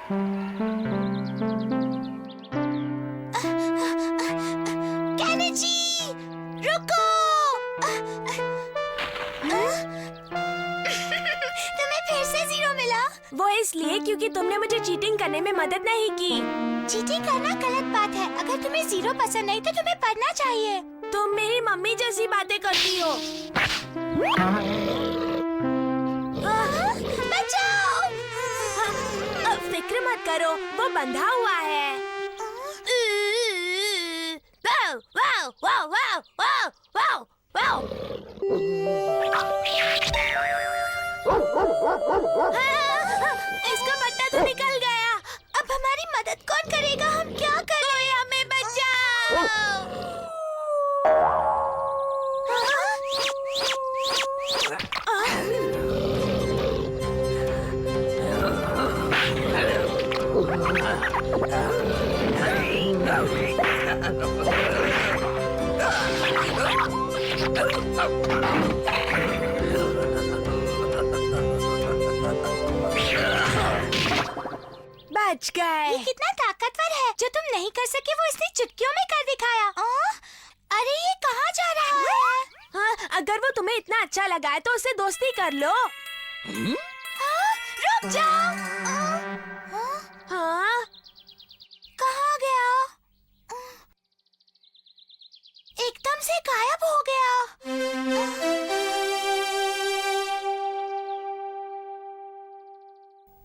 Kenichi, रुको। तुम्हें फिर से 0 मिला। वो इसलिए क्योंकि तुमने मुझे चीटिंग करने में मदद नहीं की। चीटिंग करना गलत बात है। अगर तुम्हें 0 पसंद नहीं तो तुम्हें पढ़ना चाहिए। तुम मेरी मम्मी जैसी बातें करती हो। बचाओ! फिक्र मत करो, वो बंधा हुआ है। वाव, वाव, वाव, वाव, वाव, वाव, वाव। इसका पट्टा तो निकल गया। अब हमारी मदद कौन करेगा? हम क्या करें? कोई हमें बचाओ। बच गए। ये कितना ताकतवर है। जो तुम नहीं कर सके वो इसने चुटकियों में कर दिखाया। अरे ये कहाँ जा रहा है? हाँ, अगर वो तुम्हें इतना अच्छा लगा है तो उससे दोस्ती कर लो। रुक जाओ। हाँ? कहाँ गया? एकदम से गायब हो गया।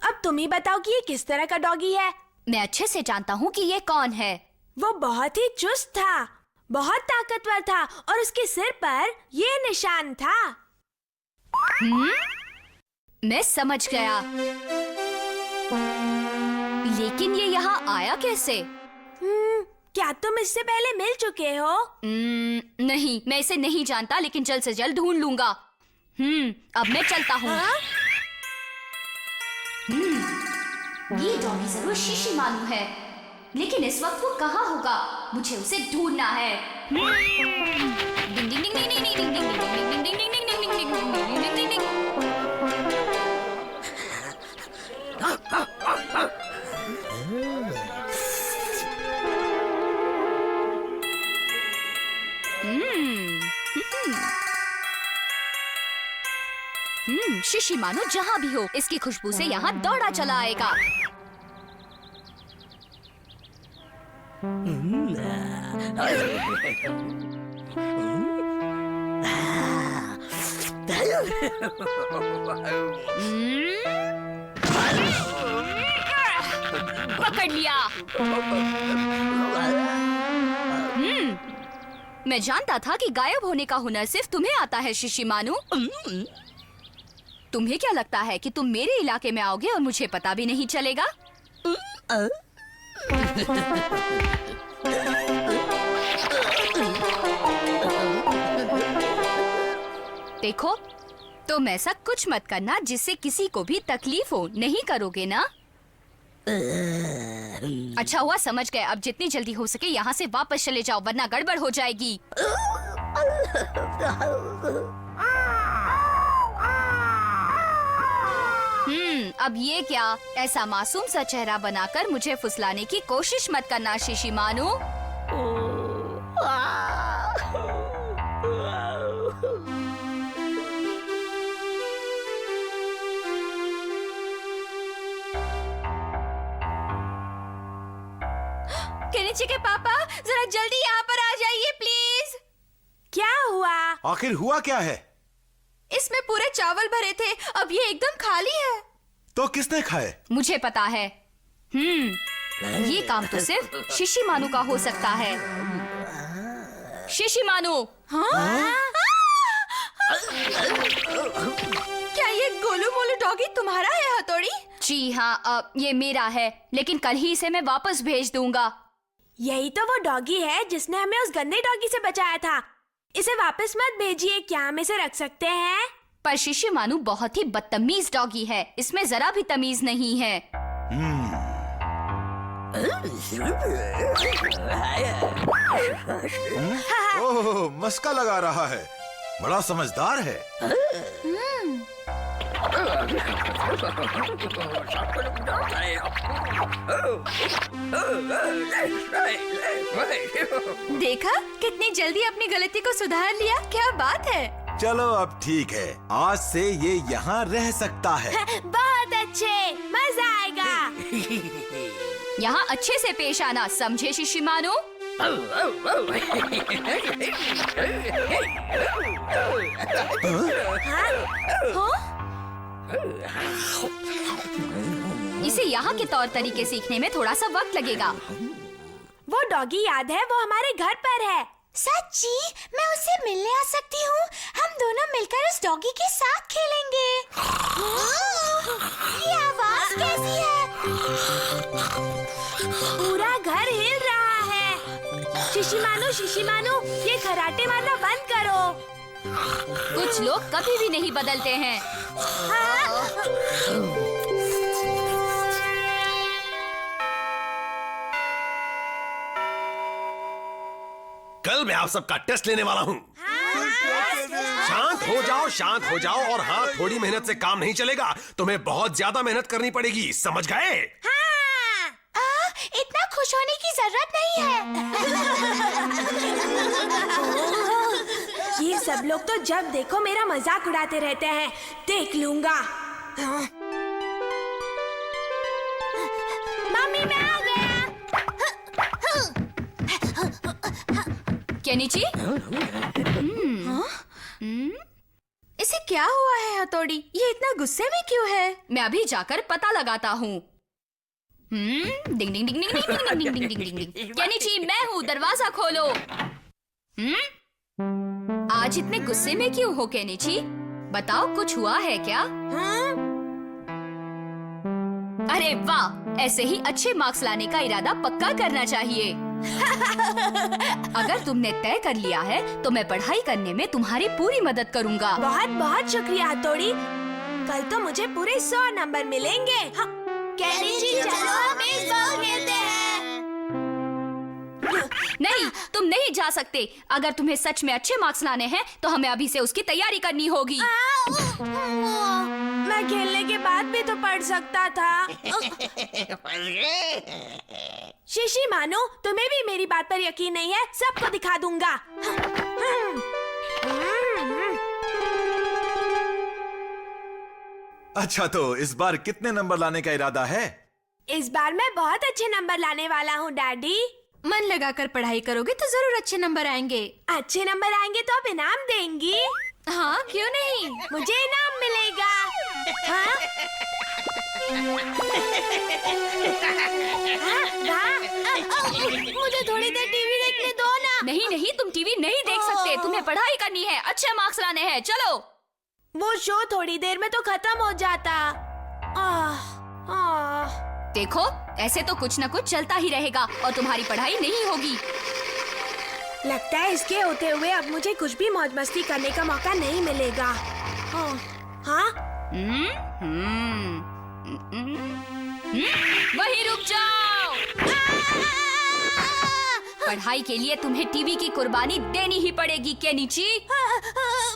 अब तुम ही बताओ कि ये किस तरह का डॉगी है। मैं अच्छे से जानता हूँ कि ये कौन है। वो बहुत ही चुस्त था, बहुत ताकतवर था और उसके सिर पर ये निशान था। मैं समझ गया, लेकिन ये यहाँ आया कैसे? क्या तुम इससे पहले मिल चुके हो? नहीं, मैं इसे नहीं जानता, लेकिन जल्द से जल्द ढूंढ लूंगा। अब मैं चलता हूँ। ये डॉगी जरूर शीशी मालूम है, लेकिन इस वक्त वो कहाँ होगा? मुझे उसे ढूंढना है। शीशी मानो जहाँ भी हो, इसकी खुशबू से यहाँ दौड़ा चला आएगा। पकड़ लिया। मैं जानता था कि गायब होने का हुनर सिर्फ तुम्हें आता है शीशी मानू। तुम्हें क्या लगता है कि तुम मेरे इलाके में आओगे और मुझे पता भी नहीं चलेगा? देखो, तुम ऐसा कुछ मत करना जिससे किसी को भी तकलीफ हो। नहीं करोगे ना? अच्छा हुआ समझ गए। अब जितनी जल्दी हो सके यहाँ से वापस चले जाओ, वरना गड़बड़ हो जाएगी। अब ये क्या? ऐसा मासूम सा चेहरा बनाकर मुझे फुसलाने की कोशिश मत करना शीशी मानू। केनिची के पापा, जरा जल्दी यहाँ पर आ जाइए प्लीज। क्या हुआ? आखिर हुआ क्या है? इसमें पूरे चावल भरे थे, अब ये एकदम खाली है। तो किसने खाए? मुझे पता है। ये काम तो सिर्फ शीशी मानू का हो सकता है। शीशी मानू। क्या ये गोलू मोलू डॉगी तुम्हारा है हथौड़ी? जी हाँ, ये मेरा है, लेकिन कल ही इसे मैं वापस भेज दूंगा। यही तो वो डॉगी है जिसने हमें उस गंदे डॉगी से बचाया था। इसे वापस मत भेजिए। क्या हम इसे रख सकते हैं? पर शीशी मानू बहुत ही बदतमीज डॉगी है, इसमें जरा भी तमीज नहीं है। ओह, मस्का लगा रहा है। बड़ा समझदार है। देखा कितनी जल्दी अपनी गलती को सुधार लिया, क्या बात है। चलो अब ठीक है, आज से ये यहाँ रह सकता है। बहुत अच्छे, मजा आएगा। यहाँ अच्छे से पेश आना, समझे शिशिमानो? इसे यहाँ के तौर तरीके सीखने में थोड़ा सा वक्त लगेगा। वो डॉगी याद है, वो हमारे घर पर है। सच्ची, मैं उससे मिलने आ सकती हूँ। हम दोनों मिलकर उस डॉगी के साथ खेलेंगे। ये आवाज कैसी है? पूरा घर हिल रहा है। शिशिमानो, शिशिमानो, ये खराटे मारना बंद करो। कुछ लोग कभी भी नहीं बदलते हैं। कल मैं आप सबका टेस्ट लेने वाला हूँ। शांत हो जाओ और हाँ, थोड़ी मेहनत से काम नहीं चलेगा, तुम्हें बहुत ज्यादा मेहनत करनी पड़ेगी, समझ गए? इतना खुश होने की जरूरत नहीं है। ये सब लोग तो जब देखो मेरा मजाक उड़ाते रहते हैं, देख लूंगा। मम्मी, मैं आ गया। केनिची? इसे क्या हुआ है हथौड़ी? ये इतना गुस्से में क्यों है? मैं अभी जाकर पता लगाता हूँ। डिंग डिंग डिंग डिंग डिंग डिंग डिंग डिंग डिंग डिंग। केनिची, मैं हूँ, दरवाजा खोलो। आज इतने गुस्से में क्यों हो केनिची? बताओ, कुछ हुआ है क्या? अरे वाह, ऐसे ही अच्छे मार्क्स लाने का इरादा पक्का करना चाहिए। अगर तुमने तय कर लिया है तो मैं पढ़ाई करने में तुम्हारी पूरी मदद करूंगा। बहुत बहुत शुक्रिया हथौड़ी। कल तो मुझे पूरे 100 नंबर मिलेंगे। केनिची, चलो हम बेसबॉल खेलते हैं। नहीं, तुम नहीं जा सकते। अगर तुम्हें सच में अच्छे मार्क्स लाने हैं तो हमें अभी से उसकी तैयारी करनी होगी। मैं खेलने के बाद भी तो पढ़ सकता था। शिशिमानो, तुम्हें भी मेरी बात पर यकीन नहीं है? सबको दिखा दूंगा। अच्छा, तो इस बार कितने नंबर लाने का इरादा है? इस बार मैं बहुत अच्छे नंबर लाने वाला हूँ डैडी। मन लगाकर पढ़ाई करोगे तो जरूर अच्छे नंबर आएंगे। अच्छे नंबर आएंगे तो आप इनाम देंगी? हाँ, क्यों नहीं? मुझे इनाम मिलेगा। हाँ? मुझे थोड़ी देर टीवी देखने दो ना। नहीं नहीं, तुम टीवी नहीं देख सकते, तुम्हें पढ़ाई करनी है, अच्छे मार्क्स लाने हैं। चलो। वो शो थोड़ी देर में तो खत्म हो जाता। देखो, ऐसे तो कुछ न कुछ चलता ही रहेगा और तुम्हारी पढ़ाई नहीं होगी। लगता है इसके होते हुए अब मुझे कुछ भी मौज मस्ती करने का मौका नहीं मिलेगा। हाँ? वहीं रुक जाओ। पढ़ाई के लिए तुम्हें टीवी की कुर्बानी देनी ही पड़ेगी केनिची।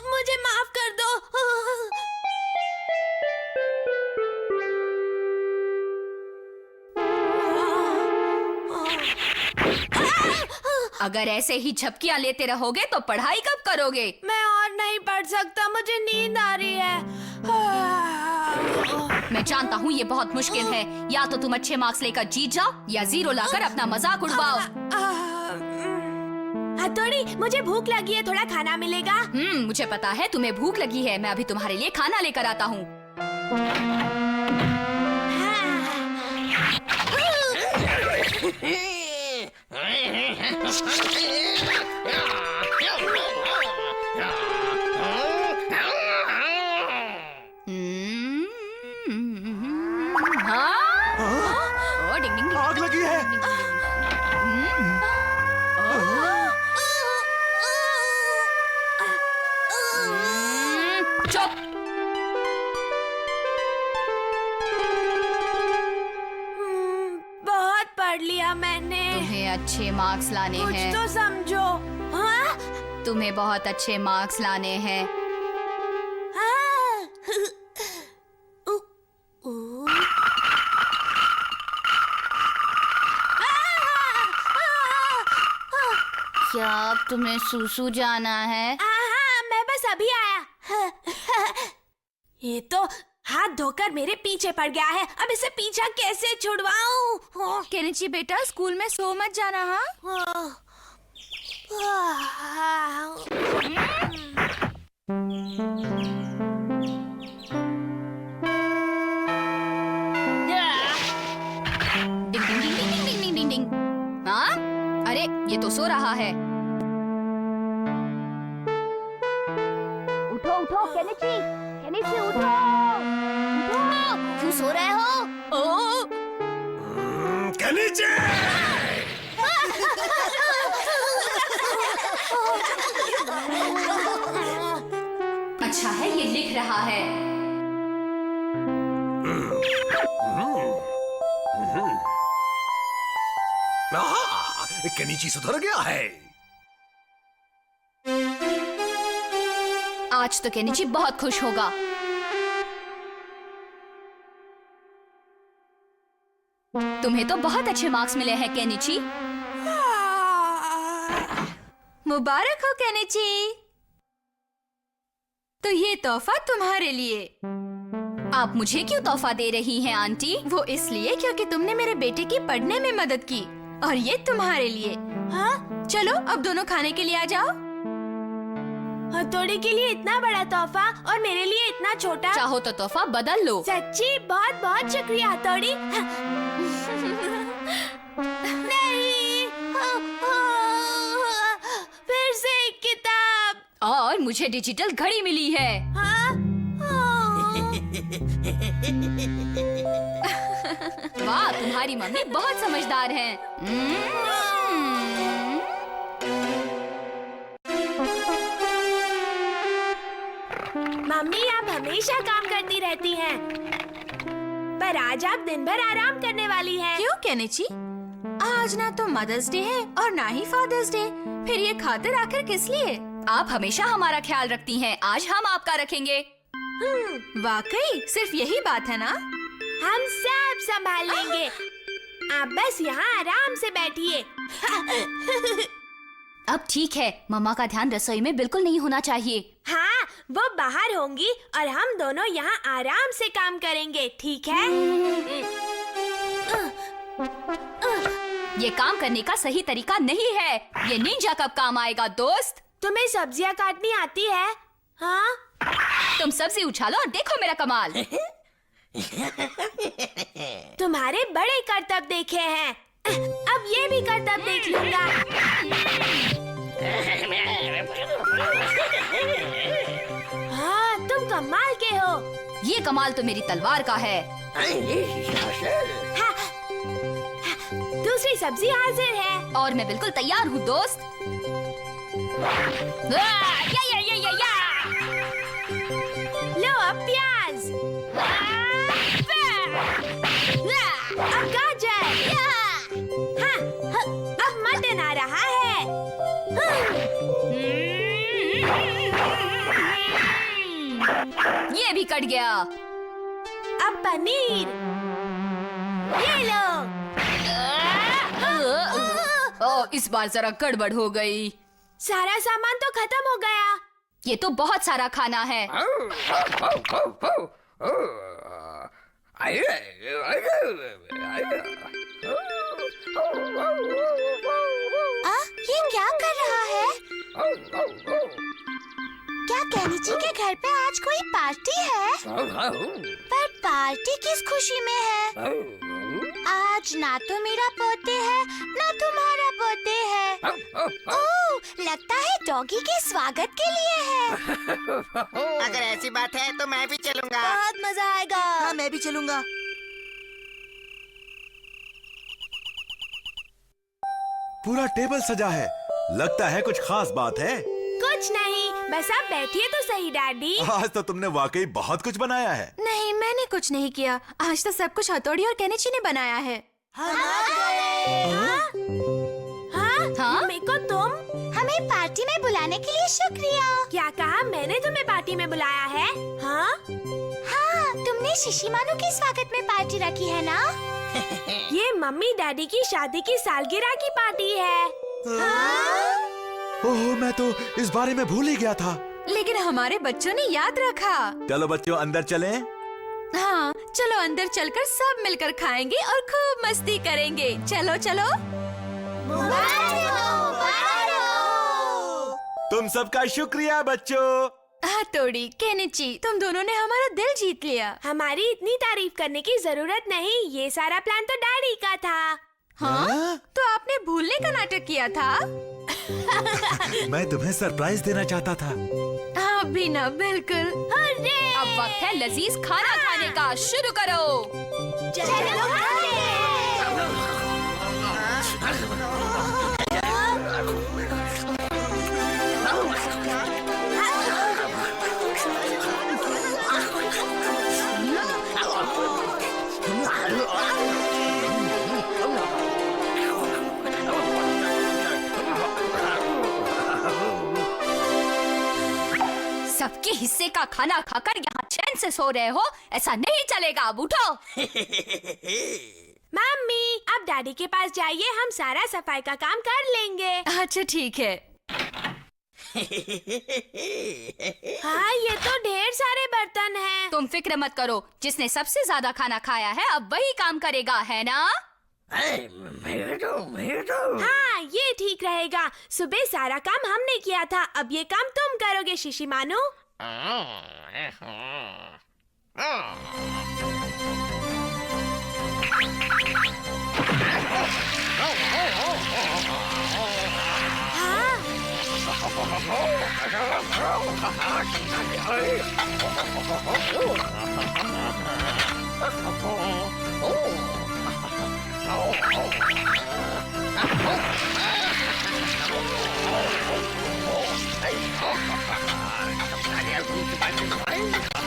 मुझे माफ कर दो। अगर ऐसे ही झपकियां लेते रहोगे तो पढ़ाई कब करोगे? मैं और नहीं पढ़ सकता, मुझे नींद आ रही है। मैं जानता हूँ ये बहुत मुश्किल है। या तो तुम अच्छे मार्क्स लेकर जीत जाओ या 0 लाकर अपना मजाक उड़वाओ। हथौड़ी, मुझे भूख लगी है, थोड़ा खाना मिलेगा? मुझे पता है तुम्हें भूख लगी है। मैं अभी तुम्हारे लिए खाना लेकर आता हूँ। आग लगी है। चुप। बहुत पढ़ लिया मैंने। तुम्हें अच्छे मार्क्स लाने कुछ हैं। तो समझो। हाँ? तुम्हें बहुत अच्छे मार्क्स लाने हैं। क्या अब तुम्हें सूसू जाना है? हाँ, मैं बस अभी आया। ये तो हाथ धोकर मेरे पीछे पड़ गया है। अब इसे पीछा कैसे छुड़वाऊं? केनिची बेटा, स्कूल में सो मत जाना। हाँ, डिंग डिंग डिंग डिंग डिंग डिंग डिंग डिंग। हाँ? अरे ये तो सो रहा है। उठो उठो केनिची, केनिची उठो, उठो। क्यों सो रहे हो? ओ केनिची! अच्छा है ये लिख रहा है। केनिची सुधर गया है। आज तो केनिची बहुत खुश होगा। तुम्हें तो बहुत अच्छे मार्क्स मिले हैं केनिची। मुबारक हो केनिची। तो ये तोहफा तुम्हारे लिए। आप मुझे क्यों तोहफा दे रही हैं आंटी? वो इसलिए क्योंकि तुमने मेरे बेटे की पढ़ने में मदद की, और ये तुम्हारे लिए। हाँ, चलो अब दोनों खाने के लिए आ जाओ। हथौड़ी के लिए इतना बड़ा तोहफा और मेरे लिए इतना छोटा। चाहो तो तोहफा बदल लो। सच्ची बहुत बहुत शुक्रिया हथौड़ी। नहीं, फिर से एक किताब। और मुझे डिजिटल घड़ी मिली है। हाँ? वाह, तुम्हारी मम्मी बहुत समझदार है। मम्मी आप हमेशा काम करती रहती हैं, पर आज आप दिन भर आराम करने वाली हैं। क्यों केनिची? आज ना तो मदर्स डे है और ना ही फादर्स डे। फिर ये खातिर आखिर किस लिए? आप हमेशा हमारा ख्याल रखती हैं, आज हम आपका रखेंगे। वाकई सिर्फ यही बात है ना? हम सब संभाल लेंगे। आप बस यहाँ आराम से बैठिए। अब ठीक है, मम्मा का ध्यान रसोई में बिल्कुल नहीं होना चाहिए। हाँ, वो बाहर होंगी और हम दोनों यहाँ आराम से काम करेंगे, ठीक है? ये काम करने का सही तरीका नहीं है। ये निंजा कब काम आएगा दोस्त? तुम्हें सब्जियाँ काटनी आती है? हाँ? तुम सब्जी उछालो और देखो मेरा कमाल। तुम्हारे बड़े करतब देखे हैं, अब ये भी करतब देख लूंगा। हाँ, तुम कमाल के हो। ये कमाल तो मेरी तलवार का है। हाँ, दूसरी सब्जी हाजिर है। और मैं बिल्कुल तैयार हूँ दोस्त। या। लो अब प्याज, अब गाजर, हाँ, अब मटन आ रहा है। ये भी कट गया। अब पनीर, ये लो। इस बार जरा गड़बड़ हो गई। सारा सामान तो खत्म हो गया। ये तो बहुत सारा खाना है। ये क्या कर रहा है? क्या केनिची के घर पे आज कोई पार्टी है? पर पार्टी किस खुशी में है? आज ना तो मेरा बर्थडे है ना तुम्हारा बर्थडे है। ओह, लगता है डॉगी के स्वागत के लिए है। अगर ऐसी बात है तो मैं भी चलूंगा। बहुत मजा आएगा। हाँ, मैं भी चलूंगा। पूरा टेबल सजा है। लगता है कुछ खास बात है। कुछ नहीं, बस आप बैठिए तो सही डैडी। आज तो तुमने वाकई बहुत कुछ बनाया है। नहीं, मैंने कुछ नहीं किया। आज तो सब कुछ हथौड़ी और केनिची ने बनाया है। हाँ? हाँ? मेको तुम? हमें पार्टी में बुलाने के लिए शुक्रिया। क्या कहा? मैंने तुम्हें पार्टी में बुलाया है? हाँ? हाँ, तुमने शिशिमानु के स्वागत में पार्टी रखी है ना? ये मम्मी डैडी की शादी की सालगिरह की पार्टी है। हाँ? ओह, मैं तो इस बारे में भूल ही गया था। लेकिन हमारे बच्चों ने याद रखा। चलो बच्चों, अंदर चलें। हाँ, चलो अंदर चलकर सब मिलकर खाएंगे और खूब मस्ती करेंगे। चलो चलो। तुम सबका शुक्रिया बच्चों। हाथोड़ी, केनिची, तुम दोनों ने हमारा दिल जीत लिया। हमारी इतनी तारीफ करने की जरूरत नहीं, ये सारा प्लान तो डैडी का था। हाँ? तो आपने भूलने का नाटक किया था। मैं तुम्हें सरप्राइज देना चाहता था। हाँ भी ना, बिल्कुल। अब वक्त है लजीज खाना खाने का। शुरू करो। चलो सबके हिस्से का खाना खाकर यहाँ चैन से सो रहे हो, ऐसा नहीं चलेगा। अब उठो। मम्मी, अब डैडी के पास जाइए, हम सारा सफाई का काम कर लेंगे। अच्छा ठीक है। हाँ, ये तो ढेर सारे बर्तन हैं। तुम फिक्र मत करो, जिसने सबसे ज्यादा खाना खाया है अब वही काम करेगा, है ना? हाँ, ये ठीक रहेगा। सुबह सारा काम हमने किया था, अब ये काम तुम करोगे शिशी मानू।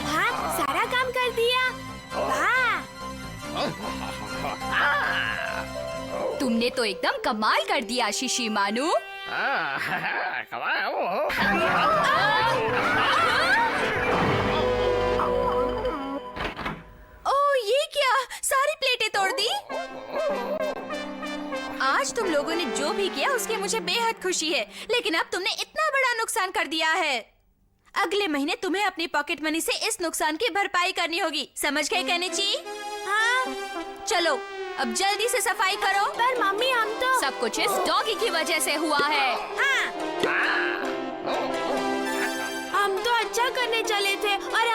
हाँ, सारा काम कर दिया। वाह! तुमने तो एकदम कमाल कर दिया शिशी मानू। ओह, ये क्या? सारी प्लेटें तोड़ दी। आज तुम लोगों ने जो भी किया उसकी मुझे बेहद खुशी है, लेकिन अब तुमने इतना बड़ा नुकसान कर दिया है। अगले महीने तुम्हें अपनी पॉकेट मनी से इस नुकसान की भरपाई करनी होगी। समझ गए केनिची? हाँ, चलो अब जल्दी से सफाई करो। पर मम्मी हम तो सब कुछ इस डॉगी की वजह से हुआ है। हाँ, हम तो अच्छा करने चले थे और